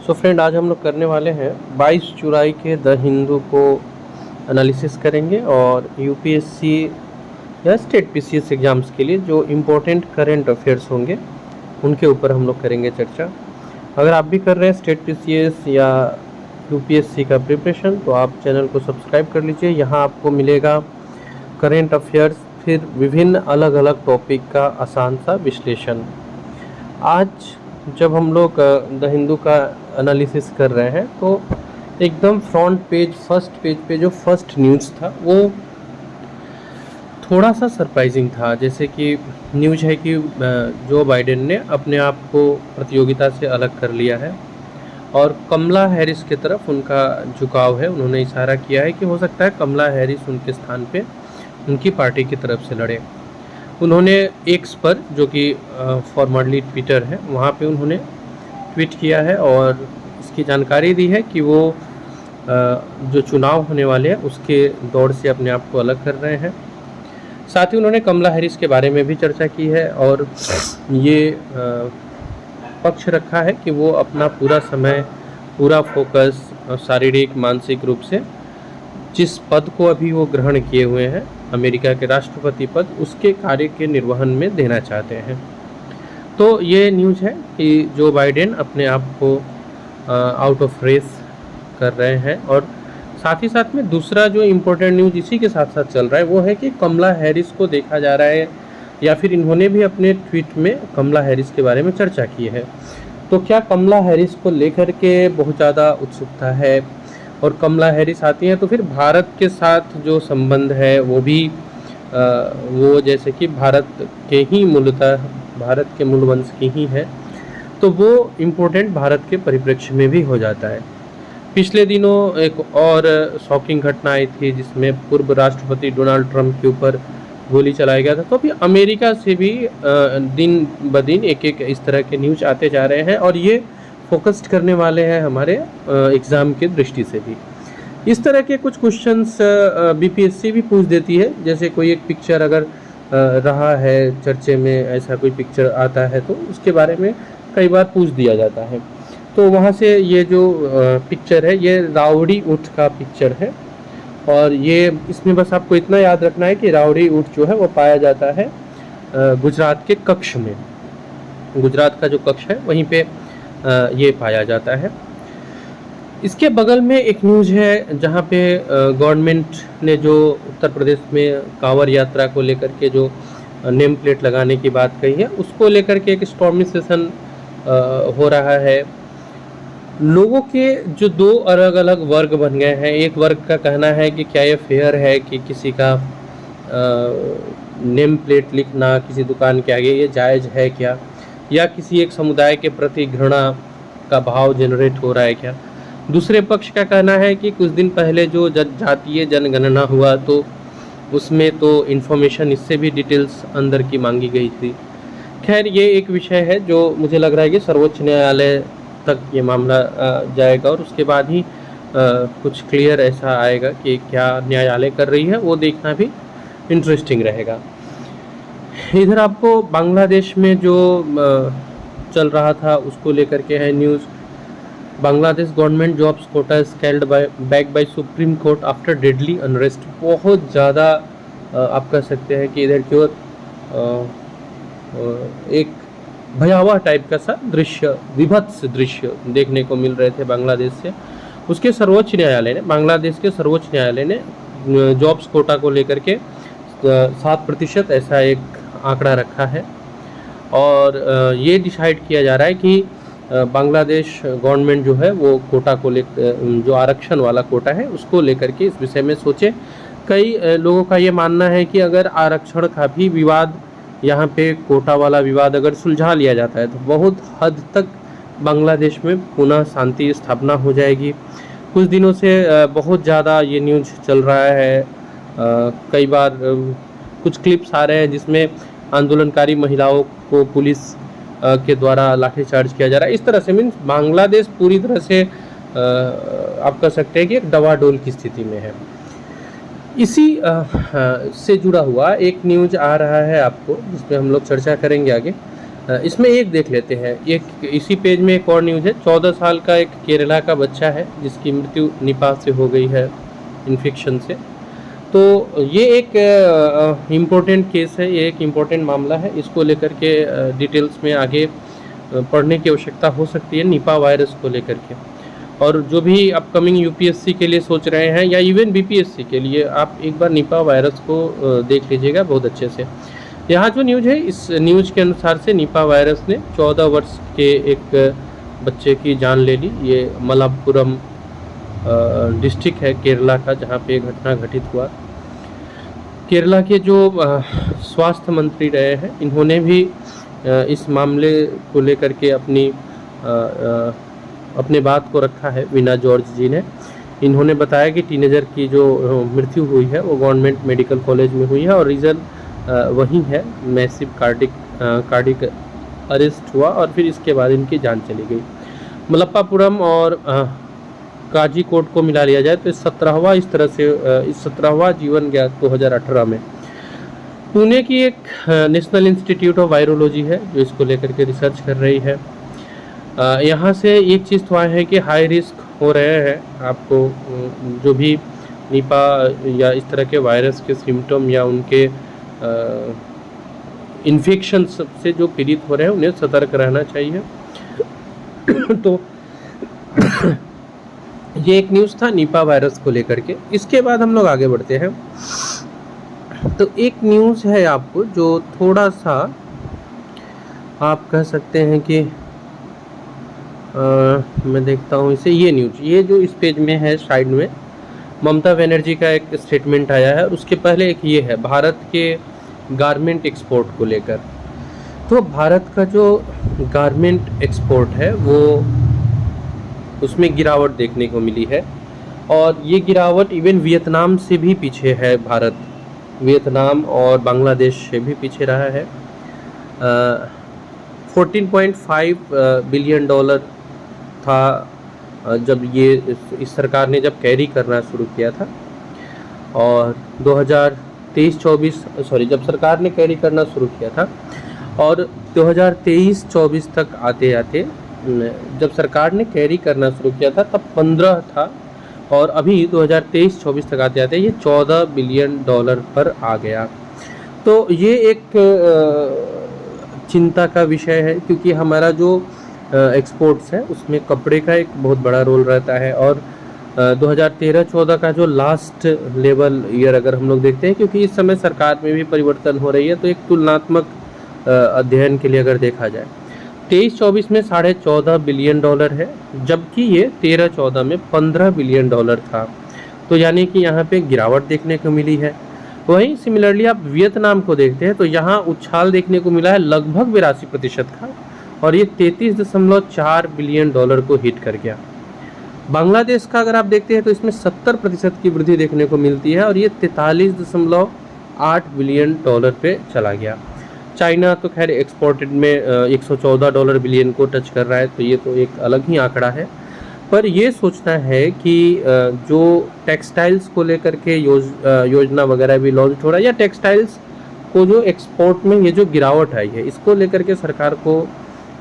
So friend, आज हम लोग करने वाले हैं 22 जुलाई के द हिंदू को एनालिसिस करेंगे और यूपीएससी या स्टेट पीसीएस एग्ज़ाम्स के लिए जो इम्पोर्टेंट करंट अफेयर्स होंगे उनके ऊपर हम लोग करेंगे चर्चा। अगर आप भी कर रहे हैं स्टेट पीसीएस या यूपीएससी का प्रिपरेशन तो आप चैनल को सब्सक्राइब कर लीजिए। यहाँ आपको मिलेगा करंट अफेयर्स, फिर विभिन्न अलग अलग टॉपिक का आसान सा विश्लेषण। आज जब हम लोग द हिंदू का एनालिसिस कर रहे हैं तो एकदम फ्रंट पेज फर्स्ट पेज पे जो फर्स्ट न्यूज़ था वो थोड़ा सा सरप्राइजिंग था। जैसे कि न्यूज़ है कि जो बाइडेन ने अपने आप को प्रतियोगिता से अलग कर लिया है और कमला हैरिस की तरफ उनका झुकाव है। उन्होंने इशारा किया है कि हो सकता है कमला हैरिस उनके स्थान पे उनकी पार्टी की तरफ से लड़े। उन्होंने एक्स पर, जो कि फॉर्मरली ट्विटर है, वहाँ पे उन्होंने ट्वीट किया है और इसकी जानकारी दी है कि वो जो चुनाव होने वाले हैं उसके दौड़ से अपने आप को अलग कर रहे हैं। साथ ही उन्होंने कमला हैरिस के बारे में भी चर्चा की है और ये पक्ष रखा है कि वो अपना पूरा समय, पूरा फोकस शारीरिक मानसिक रूप से जिस पद को अभी वो ग्रहण किए हुए हैं, अमेरिका के राष्ट्रपति पद, उसके कार्य के निर्वहन में देना चाहते हैं। तो ये न्यूज़ है कि जो बाइडेन अपने आप को आउट ऑफ रेस कर रहे हैं। और साथ ही साथ में दूसरा जो इम्पोर्टेंट न्यूज़ इसी के साथ साथ चल रहा है वो है कि कमला हैरिस को देखा जा रहा है, या फिर इन्होंने भी अपने ट्वीट में कमला हैरिस के बारे में चर्चा की है। तो क्या कमला हैरिस को लेकर के बहुत ज़्यादा उत्सुकता है और कमला हैरिस आती हैं तो फिर भारत के साथ जो संबंध है वो भी वो जैसे कि भारत के ही मूलतः भारत के मूल वंश की ही है, तो वो इम्पोर्टेंट भारत के परिप्रेक्ष्य में भी हो जाता है। पिछले दिनों एक और शॉकिंग घटना आई थी जिसमें पूर्व राष्ट्रपति डोनाल्ड ट्रंप के ऊपर गोली चलाया गया था। तो अभी अमेरिका से भी दिन ब दिन एक एक इस तरह के न्यूज़ आते जा रहे हैं और ये फोकस्ड करने वाले हैं हमारे एग्ज़ाम की दृष्टि से भी। इस तरह के कुछ क्वेश्चंस बीपीएससी भी पूछ देती है। जैसे कोई एक पिक्चर अगर रहा है चर्चे में, ऐसा कोई पिक्चर आता है तो उसके बारे में कई बार पूछ दिया जाता है। तो वहाँ से ये जो पिक्चर है ये राउडी ऊँट का पिक्चर है और ये इसमें बस आपको इतना याद रखना है कि राउडी ऊँट जो है वो पाया जाता है गुजरात के कच्छ में। गुजरात का जो कच्छ है वहीं पे ये पाया जाता है। इसके बगल में एक न्यूज़ है जहाँ पे गवर्नमेंट ने जो उत्तर प्रदेश में कांवड़ यात्रा को लेकर के जो नेम प्लेट लगाने की बात कही है उसको लेकर के एक स्टॉर्मी सेशन हो रहा है। लोगों के जो दो अलग अलग वर्ग बन गए हैं। एक वर्ग का कहना है कि क्या ये फेयर है कि किसी का नेम प्लेट लिखना किसी दुकान के आगे ये जायज़ है क्या, या किसी एक समुदाय के प्रति घृणा का भाव जनरेट हो रहा है क्या। दूसरे पक्ष का कहना है कि कुछ दिन पहले जो जातीय जनगणना हुआ तो उसमें तो इन्फॉर्मेशन इससे भी डिटेल्स अंदर की मांगी गई थी। खैर, ये एक विषय है जो मुझे लग रहा है कि सर्वोच्च न्यायालय तक ये मामला जाएगा और उसके बाद ही कुछ क्लियर ऐसा आएगा कि क्या न्यायालय कर रही है, वो देखना भी इंटरेस्टिंग रहेगा। इधर आपको बांग्लादेश में जो चल रहा था उसको लेकर के है news. Bangladesh government jobs quota scaled back by supreme court after deadly unrest. बहुत ज़्यादा आप कह सकते हैं कि इधर की ओर एक भयावह टाइप का सा दृश्य, विभत्स दृश्य देखने को मिल रहे थे बांग्लादेश से। उसके सर्वोच्च न्यायालय ने, बांग्लादेश के सर्वोच्च न्यायालय ने जॉब्स कोटा को लेकर के 7% ऐसा एक आंकड़ा रखा है और ये डिसाइड किया जा रहा है कि बांग्लादेश गवर्नमेंट जो है वो कोटा को जो आरक्षण वाला कोटा है उसको लेकर के इस विषय में सोचे। कई लोगों का ये मानना है कि अगर आरक्षण का भी विवाद, यहाँ पे कोटा वाला विवाद अगर सुलझा लिया जाता है तो बहुत हद तक बांग्लादेश में पुनः शांति स्थापना हो जाएगी। कुछ दिनों से बहुत ज़्यादा ये न्यूज़ चल रहा है। कई बार कुछ क्लिप्स आ रहे हैं जिसमें आंदोलनकारी महिलाओं को पुलिस के द्वारा लाठीचार्ज किया जा रहा है। इस तरह से मीन्स बांग्लादेश पूरी तरह से आप कह सकते हैं कि एक डवाडोल की स्थिति में है। इसी से जुड़ा हुआ एक न्यूज़ आ रहा है आपको जिस पे हम लोग चर्चा करेंगे आगे। इसमें एक देख लेते हैं, एक इसी पेज में एक और न्यूज़ है। 14 साल का एक केरला का बच्चा है जिसकी मृत्यु निपाह से हो गई है, इन्फेक्शन से। तो ये एक इम्पोर्टेंट केस है, ये एक इम्पोर्टेंट मामला है। इसको लेकर के डिटेल्स में आगे पढ़ने की आवश्यकता हो सकती है, निपाह वायरस को लेकर के। और जो भी अपकमिंग यूपीएससी के लिए सोच रहे हैं या इवन बीपीएससी के लिए, आप एक बार निपाह वायरस को देख लीजिएगा बहुत अच्छे से। यहाँ जो न्यूज़ है, इस न्यूज़ के अनुसार से निपाह वायरस ने 14 वर्ष के एक बच्चे की जान ले ली। ये मलप्पुरम डिस्ट्रिक्ट है केरला का, जहाँ पे घटना घटित हुआ। केरला के जो स्वास्थ्य मंत्री रहे हैं, इन्होंने भी इस मामले को लेकर के अपने बात को रखा है। वीना जॉर्ज जी ने, इन्होंने बताया कि टीनेजर की जो मृत्यु हुई है वो गवर्नमेंट मेडिकल कॉलेज में हुई है और रीज़न वही है, मैसिव कार्डिक अरेस्ट हुआ और फिर इसके बाद इनकी जान चली गई। मलप्पापुरम और काजीकोट को मिला लिया जाए तो इस 17वां जीवन गया 2018 में। पुणे की एक नेशनल इंस्टीट्यूट ऑफ वायरोलॉजी है जो इसको लेकर के रिसर्च कर रही है। यहाँ से एक चीज़ तो है कि हाई रिस्क हो रहे हैं आपको, जो भी निपाह या इस तरह के वायरस के सिम्टम या उनके इन्फेक्शन से जो पीड़ित हो रहे हैं उन्हें सतर्क रहना चाहिए। तो ये एक न्यूज़ था निपाह वायरस को लेकर के। इसके बाद हम लोग आगे बढ़ते हैं। तो एक न्यूज़ है आपको जो थोड़ा सा आप कह सकते हैं कि मैं देखता हूँ इसे, ये न्यूज़, ये जो इस पेज में है साइड में, ममता बनर्जी का एक स्टेटमेंट आया है। उसके पहले एक ये है भारत के गारमेंट एक्सपोर्ट को लेकर। तो भारत का जो गारमेंट एक्सपोर्ट है वो, उसमें गिरावट देखने को मिली है और ये गिरावट इवन वियतनाम से भी पीछे है। भारत वियतनाम और बांग्लादेश से भी पीछे रहा है। 14.5 बिलियन डॉलर था जब ये इस सरकार ने जब कैरी करना शुरू किया था, और 2023-24 जब सरकार ने कैरी करना शुरू किया था और 2023-24 तक आते आते, जब सरकार ने कैरी करना शुरू किया था तब 15 था और अभी 2023-24 तक आते आते ये 14 बिलियन डॉलर पर आ गया। तो ये एक चिंता का विषय है क्योंकि हमारा जो एक्सपोर्ट्स है उसमें कपड़े का एक बहुत बड़ा रोल रहता है। और 2013-14 का जो लास्ट लेवल ईयर अगर हम लोग देखते हैं, क्योंकि इस समय सरकार में भी परिवर्तन हो रही है, तो एक तुलनात्मक अध्ययन के लिए अगर देखा जाए 23-24 में 14.5 बिलियन डॉलर है, जबकि ये 13-14 में 15 बिलियन डॉलर था। तो यानी कि यहाँ पे गिरावट देखने को मिली है। वहीं सिमिलरली आप वियतनाम को देखते हैं तो यहाँ उछाल देखने को मिला है लगभग 82% का, और ये 33.4 बिलियन डॉलर को हिट कर गया। बांग्लादेश का अगर आप देखते हैं तो इसमें 70% की वृद्धि देखने को मिलती है और ये 43.8 बिलियन डॉलर पे चला गया। चाइना तो खैर एक्सपोर्टेड में 114 बिलियन को टच कर रहा है, तो ये तो एक अलग ही आंकड़ा है। पर ये सोचना है कि जो टेक्सटाइल्स को लेकर के योजना वगैरह भी लॉन्च हो रहा है, या टेक्सटाइल्स को जो एक्सपोर्ट में ये जो गिरावट आई है इसको लेकर के सरकार को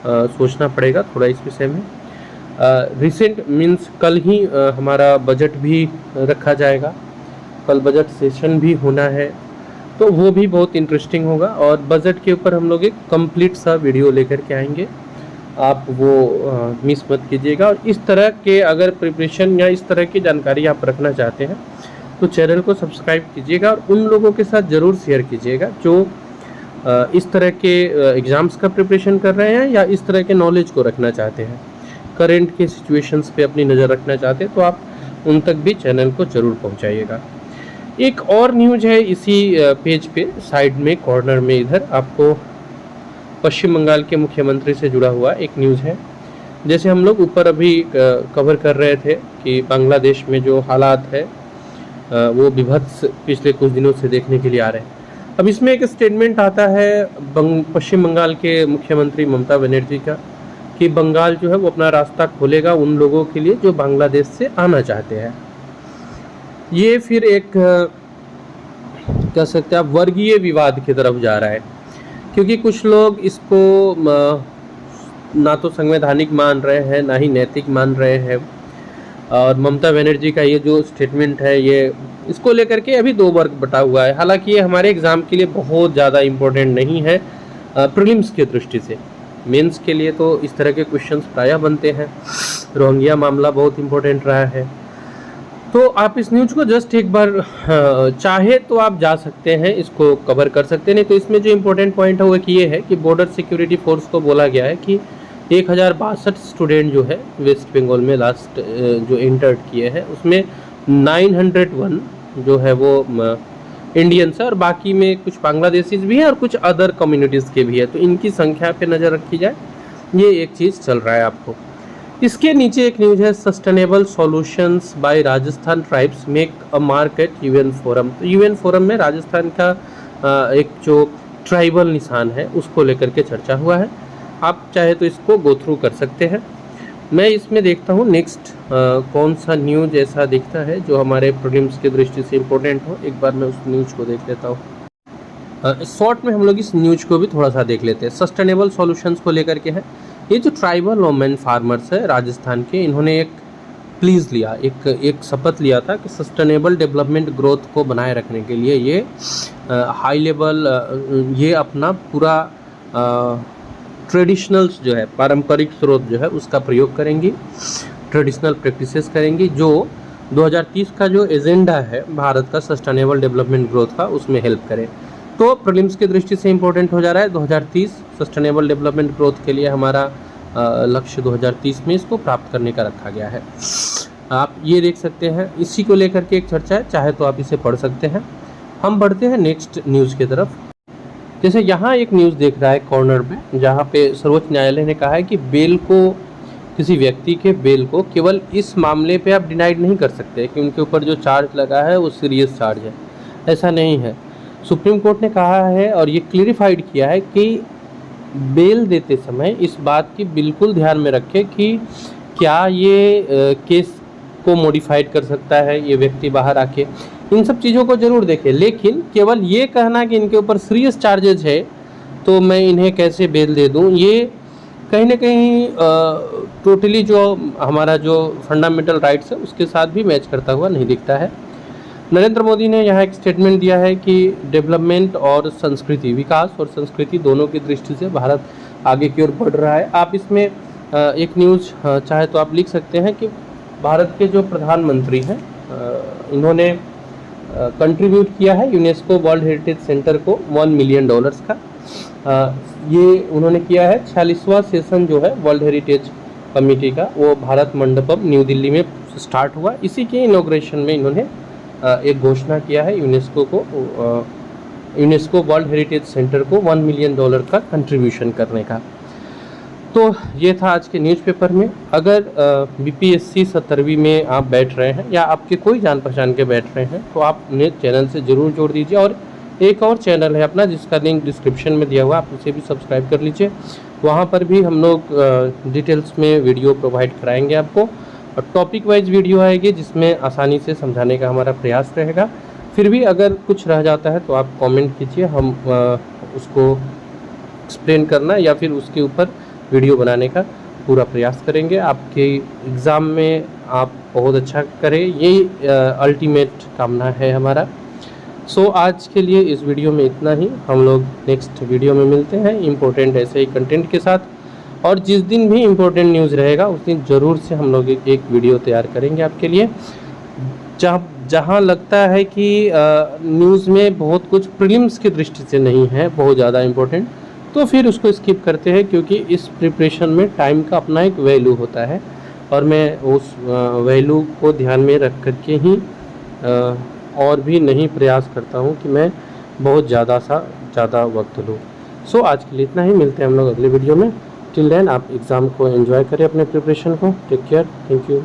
सोचना पड़ेगा थोड़ा इस विषय में। रिसेंट मीन्स कल ही हमारा बजट भी रखा जाएगा, कल बजट सेशन भी होना है, तो वो भी बहुत इंटरेस्टिंग होगा और बजट के ऊपर हम लोग एक कंप्लीट सा वीडियो लेकर के आएंगे, आप वो मिस मत कीजिएगा। और इस तरह के अगर प्रिपरेशन या इस तरह की जानकारी आप रखना चाहते हैं तो चैनल को सब्सक्राइब कीजिएगा और उन लोगों के साथ ज़रूर शेयर कीजिएगा जो इस तरह के एग्ज़ाम्स का प्रिपरेशन कर रहे हैं या इस तरह के नॉलेज को रखना चाहते हैं, करेंट के सिचुएशंस पे अपनी नज़र रखना चाहते हैं, तो आप उन तक भी चैनल को ज़रूर पहुंचाइएगा। एक और न्यूज़ है इसी पेज पे साइड में कॉर्नर में, इधर आपको पश्चिम बंगाल के मुख्यमंत्री से जुड़ा हुआ एक न्यूज़ है। जैसे हम लोग ऊपर अभी कवर कर रहे थे कि बांग्लादेश में जो हालात है वो विभत्स पिछले कुछ दिनों से देखने के लिए आ रहे हैं। अब इसमें एक स्टेटमेंट आता है पश्चिम बंगाल के मुख्यमंत्री ममता बनर्जी का कि बंगाल जो है वो अपना रास्ता खोलेगा उन लोगों के लिए जो बांग्लादेश से आना चाहते हैं। ये फिर एक कह सकते हैं आप वर्गीय विवाद की तरफ जा रहा है क्योंकि कुछ लोग इसको ना तो संवैधानिक मान रहे हैं, ना ही नैतिक मान रहे हैं। और ममता बनर्जी का ये जो स्टेटमेंट है, ये इसको लेकर के अभी दो वर्ग बटा हुआ है। हालांकि ये हमारे एग्ज़ाम के लिए बहुत ज़्यादा इम्पोर्टेंट नहीं है प्रीलिम्स की दृष्टि से। मेंस के लिए तो इस तरह के क्वेश्चंस प्रायः बनते हैं। रोहिंग्या मामला बहुत इम्पोर्टेंट रहा है। तो आप इस न्यूज़ को जस्ट एक बार चाहे तो आप जा सकते हैं, इसको कवर कर सकते हैं। नहीं तो इसमें जो इम्पोर्टेंट पॉइंट है वो कि ये है कि बॉर्डर सिक्योरिटी फोर्स को बोला गया है कि 1062 स्टूडेंट जो है वेस्ट बंगाल में लास्ट जो इंटर्ड किए हैं, उसमें 901 जो है वो इंडियंस है और बाकी में कुछ बांग्लादेशीज भी हैं और कुछ अदर कम्युनिटीज़ के भी है। तो इनकी संख्या पे नज़र रखी जाए, ये एक चीज़ चल रहा है आपको। इसके नीचे एक न्यूज़ है, sustainable solutions by Rajasthan tribes make a mark at UN forum. तो यूएन फोरम में राजस्थान का एक जो ट्राइबल निशान है उसको लेकर के चर्चा हुआ है। आप चाहे तो इसको गो थ्रू कर सकते हैं। मैं इसमें देखता हूँ नेक्स्ट कौन सा न्यूज़ ऐसा दिखता है जो हमारे प्रीलिम्स की दृष्टि से इम्पोर्टेंट हो। एक बार मैं उस न्यूज़ को देख लेता हूँ। शॉर्ट में हम लोग इस न्यूज़ को भी थोड़ा सा देख लेते हैं। सस्टेनेबल सॉल्यूशंस को लेकर के है। ये जो ट्राइबल वोमेन फार्मर्स है राजस्थान के, इन्होंने एक प्लीज़ लिया, एक शपथ लिया था कि सस्टेनेबल डेवलपमेंट ग्रोथ को बनाए रखने के लिए ये हाई लेवल ये अपना पूरा ट्रेडिशनल्स जो है, पारंपरिक स्रोत जो है उसका प्रयोग करेंगी, ट्रेडिशनल प्रैक्टिसेस करेंगी, जो 2030 का जो एजेंडा है भारत का सस्टेनेबल डेवलपमेंट ग्रोथ का, उसमें हेल्प करे। तो प्रीलिम्स की दृष्टि से इम्पोर्टेंट हो जा रहा है। 2030 सस्टेनेबल डेवलपमेंट ग्रोथ के लिए हमारा लक्ष्य 2030 में इसको प्राप्त करने का रखा गया है। आप ये देख सकते हैं, इसी को लेकर के एक चर्चा है, चाहे तो आप इसे पढ़ सकते हैं। हम बढ़ते हैं नेक्स्ट न्यूज़ की तरफ। जैसे यहाँ एक न्यूज़ देख रहा है कॉर्नर में, जहाँ पे सर्वोच्च न्यायालय ने कहा है कि बेल को, किसी व्यक्ति के बेल को केवल इस मामले पे आप डिनाइड नहीं कर सकते कि उनके ऊपर जो चार्ज लगा है वो सीरियस चार्ज है। ऐसा नहीं है। सुप्रीम कोर्ट ने कहा है और ये क्लियरिफाइड किया है कि बेल देते समय इस बात की बिल्कुल ध्यान में रखें कि क्या ये केस को मॉडिफाइड कर सकता है ये व्यक्ति बाहर आके, इन सब चीज़ों को ज़रूर देखें। लेकिन केवल ये कहना कि इनके ऊपर सीरियस चार्जेज है तो मैं इन्हें कैसे बेल दे दूँ, ये कहीं ना कहीं टोटली जो हमारा जो फंडामेंटल राइट्स है उसके साथ भी मैच करता हुआ नहीं दिखता है। नरेंद्र मोदी ने यहाँ एक स्टेटमेंट दिया है कि डेवलपमेंट और संस्कृति, विकास और संस्कृति दोनों की दृष्टि से भारत आगे की ओर बढ़ रहा है। आप इसमें एक न्यूज़ चाहे तो आप लिख सकते हैं कि भारत के जो प्रधानमंत्री हैं इन्होंने कंट्रीब्यूट किया है यूनेस्को वर्ल्ड हेरिटेज सेंटर को $1 मिलियन का। ये उन्होंने किया है। 46वां सेशन जो है वर्ल्ड हेरिटेज कमेटी का, वो भारत मंडपम न्यू दिल्ली में स्टार्ट हुआ। इसी के इनॉग्रेशन में इन्होंने एक घोषणा किया है यूनेस्को वर्ल्ड हेरिटेज सेंटर को $1 मिलियन का कंट्रीब्यूशन करने का। तो ये था आज के न्यूज़पेपर में। अगर बीपीएससी 17वीं में आप बैठ रहे हैं या आपके कोई जान पहचान के बैठ रहे हैं तो आप उन्हें चैनल से ज़रूर जोड़ दीजिए। और एक और चैनल है अपना जिसका लिंक डिस्क्रिप्शन में दिया हुआ, आप उसे भी सब्सक्राइब कर लीजिए। वहाँ पर भी हम लोग डिटेल्स में वीडियो प्रोवाइड कराएंगे आपको, और टॉपिक वाइज वीडियो आएगी जिसमें आसानी से समझाने का हमारा प्रयास रहेगा। फिर भी अगर कुछ रह जाता है तो आप कमेंट कीजिए, हम उसको एक्सप्लेन करना या फिर उसके ऊपर वीडियो बनाने का पूरा प्रयास करेंगे। आपके एग्ज़ाम में आप बहुत अच्छा करें, यही अल्टीमेट कामना है हमारा। सो आज के लिए इस वीडियो में इतना ही। हम लोग नेक्स्ट वीडियो में मिलते हैं इम्पोर्टेंट ऐसे ही कंटेंट के साथ, और जिस दिन भी इम्पोर्टेंट न्यूज़ रहेगा उस दिन ज़रूर से हम लोग एक वीडियो तैयार करेंगे आपके लिए। जहाँ लगता है कि न्यूज़ में बहुत कुछ प्रीलिम्स की दृष्टि से नहीं है बहुत ज़्यादा इम्पोर्टेंट, तो फिर उसको स्किप करते हैं, क्योंकि इस प्रिपरेशन में टाइम का अपना एक वैल्यू होता है और मैं उस वैल्यू को ध्यान में रख कर के ही और भी नहीं प्रयास करता हूँ कि मैं बहुत ज़्यादा वक्त लूँ। सो आज के लिए इतना ही। मिलते हैं हम लोग अगले वीडियो में। टिल देन आप एग्ज़ाम को एंजॉय करें, अपने प्रिपरेशन को। Take care, thank you.